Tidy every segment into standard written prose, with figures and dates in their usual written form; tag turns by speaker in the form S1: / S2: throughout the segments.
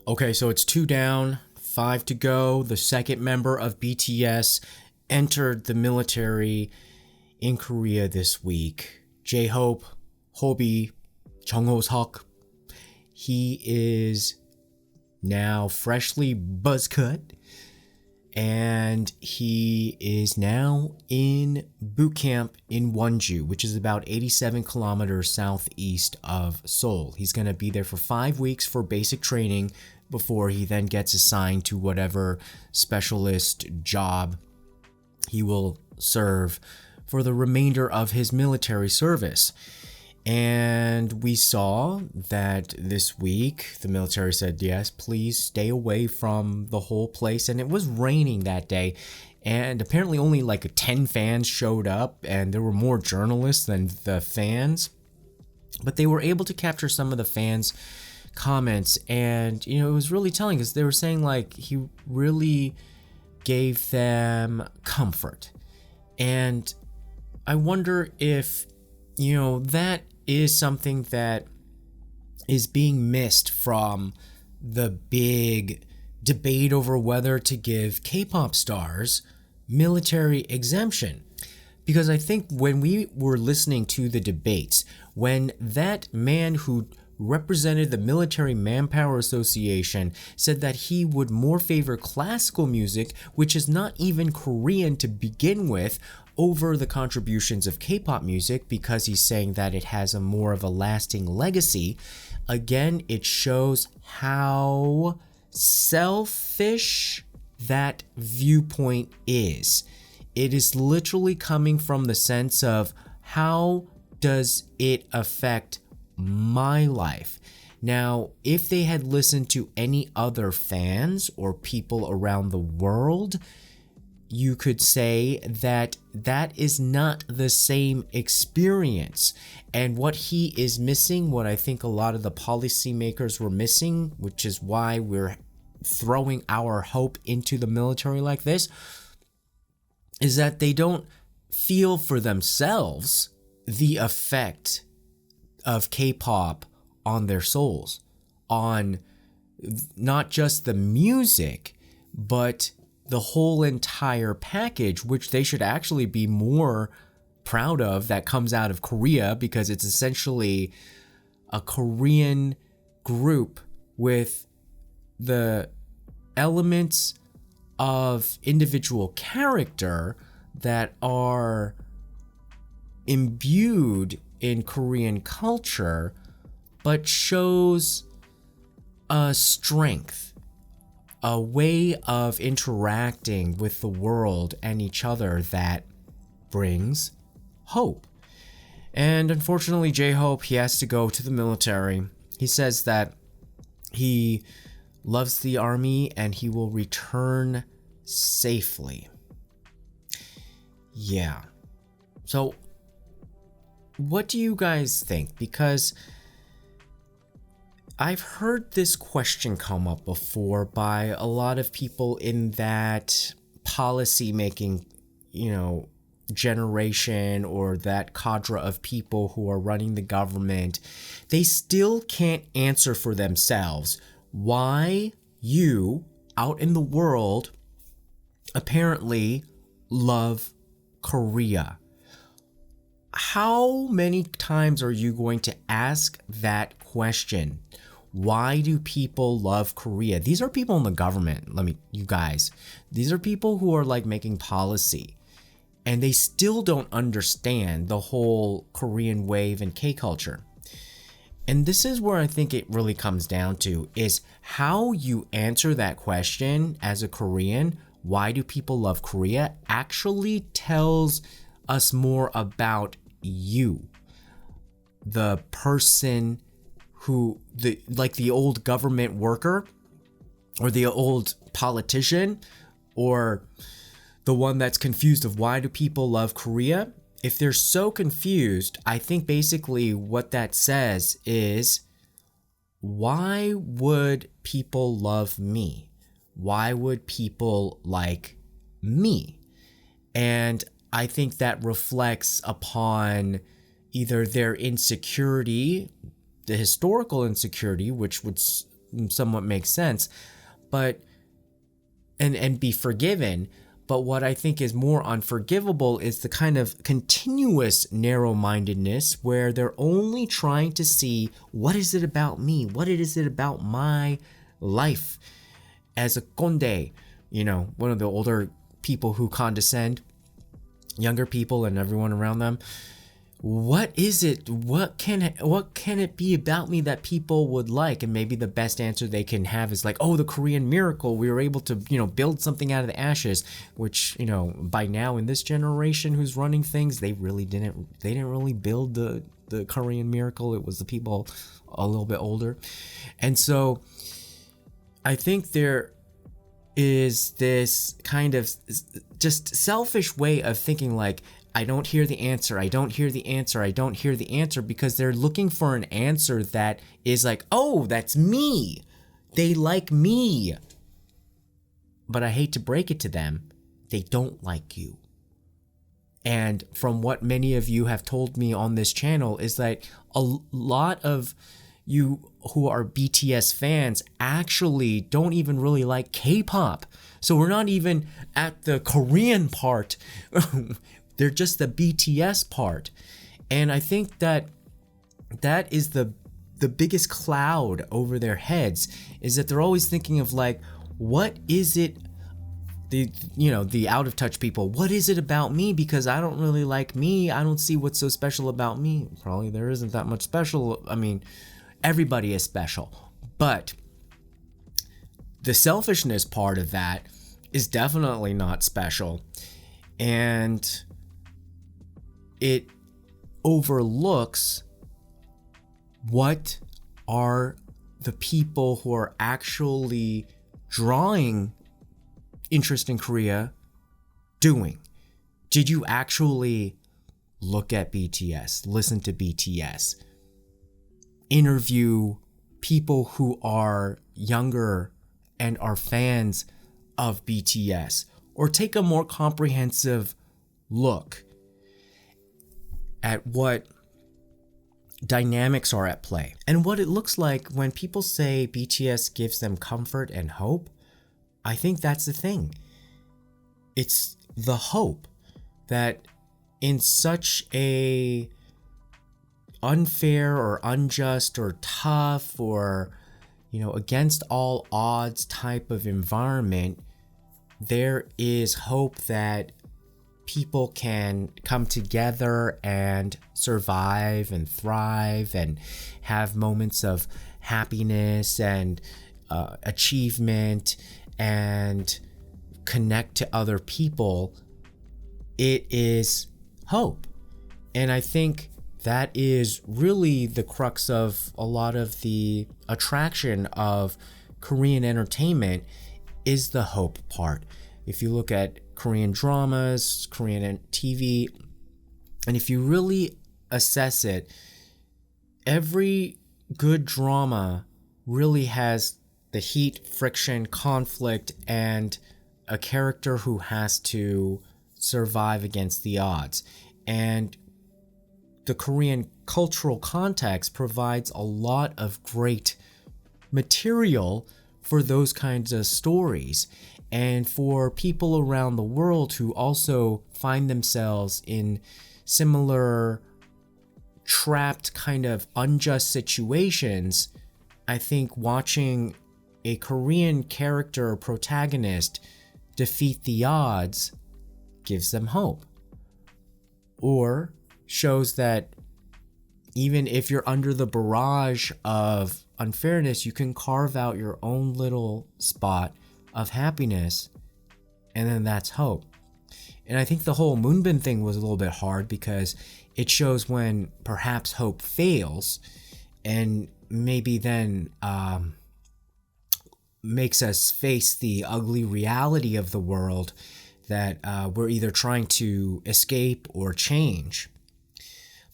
S1: Okay, so it's 2 down, 5 to go. The second member of BTS entered the military in Korea this week. J-Hope, Hobi, Jung Ho-seok. He is now freshly buzz cut, and he is now in boot camp in Wonju, which is about 87 kilometers southeast of Seoul. He's going to be there for 5 weeks for basic training before he then gets assigned to whatever specialist job he will serve for the remainder of his military service. And we saw that this week the military said, yes, please stay away from the whole place. And it was raining that day. And apparently only like 10 fans showed up, and there were more journalists than the fans. But they were able to capture some of the fans' comments. And, it was really telling, because they were saying like he really gave them comfort. And I wonder if, that is something that is being missed from the big debate over whether to give K-pop stars military exemption. Because I think when we were listening to the debates, when that man who represented the Military Manpower Association said that he would more favor classical music, which is not even Korean to begin with, over the contributions of K-pop music, because he's saying that it has a more of a lasting legacy. Again, it shows how selfish that viewpoint is. It is literally coming from the sense of, how does it affect my life? Now, if they had listened to any other fans or people around the world, you could say that that is not the same experience. And what he is missing, what I think a lot of the policymakers were missing, which is why we're throwing our hope into the military like this, is that they don't feel for themselves the effect of K-pop on their souls, on not just the music, but the whole entire package, which they should actually be more proud of, that comes out of Korea, because it's essentially a Korean group with the elements of individual character that are imbued in Korean culture, but shows a strength, a way of interacting with the world and each other that brings hope. And unfortunately, J-Hope, he has to go to the military. He says that he loves the army and he will return safely. Yeah. So, what do you guys think? Because I've heard this question come up before by a lot of people in that policy making, generation, or that cadre of people who are running the government. They still can't answer for themselves why you, out in the world, apparently love Korea. How many times are you going to ask that question? Why do people love Korea? These are people in the government. You guys, these are people who are like making policy, and they still don't understand the whole Korean wave and K-culture. And this is where I think it really comes down to, is how you answer that question as a Korean. Why do people love Korea? Actually tells us more about you, the person who, the old government worker, or the old politician, or the one that's confused of why do people love Korea. If they're so confused, I think basically what that says is, why would people love me? Why would people like me? And I think that reflects upon either their insecurity, the historical insecurity, which would somewhat makes sense, but and be forgiven. But what I think is more unforgivable is the kind of continuous narrow-mindedness where they're only trying to see, what is it about me? What is it about my life as a conde? You know, one of the older people who condescend younger people and everyone around them. What is it? What can it be about me that people would like? And maybe the best answer they can have is like, oh, the Korean miracle. We were able to, you know, build something out of the ashes, which, you know, by now in this generation who's running things, they didn't really build the Korean miracle. It was the people a little bit older. And so I think there is this kind of just selfish way of thinking like, I don't hear the answer, I don't hear the answer, I don't hear the answer, because they're looking for an answer that is like, oh, that's me. They like me. But I hate to break it to them, they don't like you. And from what many of you have told me on this channel is that a lot of you who are BTS fans actually don't even really like K-pop. So we're not even at the Korean part. They're just the BTS part. And I think that is the biggest cloud over their heads, is that they're always thinking of like, what is it, the out of touch people, what is it about me? Because I don't really like me. I don't see what's so special about me. Probably there isn't that much special. I mean, everybody is special. But the selfishness part of that is definitely not special. And it overlooks what are the people who are actually drawing interest in Korea doing. Did you actually look at BTS, listen to BTS, interview people who are younger and are fans of BTS, or take a more comprehensive look at what dynamics are at play and what it looks like when people say BTS gives them comfort and hope? I think that's the thing. It's the hope that in such a unfair or unjust or tough or, against all odds type of environment, there is hope that people can come together and survive and thrive and have moments of happiness and achievement and connect to other people. It is hope. And I think that is really the crux of a lot of the attraction of Korean entertainment, is the hope part. If you look at Korean dramas, Korean TV, and if you really assess it, every good drama really has the heat, friction, conflict, and a character who has to survive against the odds. And the Korean cultural context provides a lot of great material for those kinds of stories. And for people around the world who also find themselves in similar trapped kind of unjust situations, I think watching a Korean character or protagonist defeat the odds gives them hope. Or shows that even if you're under the barrage of unfairness, you can carve out your own little spot of happiness, and then that's hope. And I think the whole Moonbin thing was a little bit hard because it shows when perhaps hope fails, and maybe then makes us face the ugly reality of the world that we're either trying to escape or change.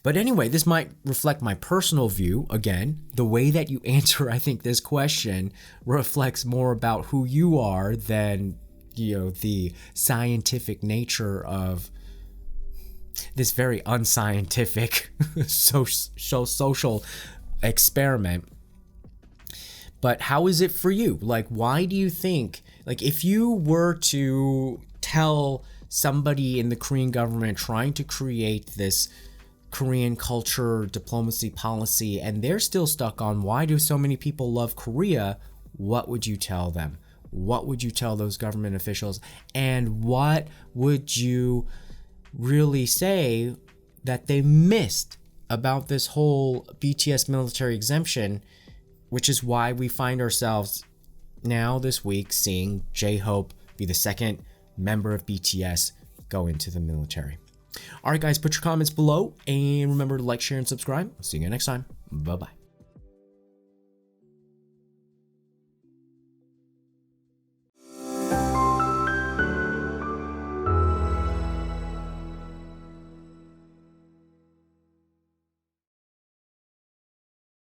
S1: But anyway, this might reflect my personal view. Again, the way that you answer, I think, this question reflects more about who you are than, the scientific nature of this very unscientific social experiment. But how is it for you? Like, why do you think, like, if you were to tell somebody in the Korean government trying to create this Korean culture diplomacy policy and they're still stuck on why do so many people love Korea, what would you tell them? What would you tell those government officials? And what would you really say that they missed about this whole BTS military exemption, which is why we find ourselves now this week seeing J-Hope be the second member of BTS go into the military. All right, guys, put your comments below and remember to like, share, and subscribe. See you next time. Bye-bye.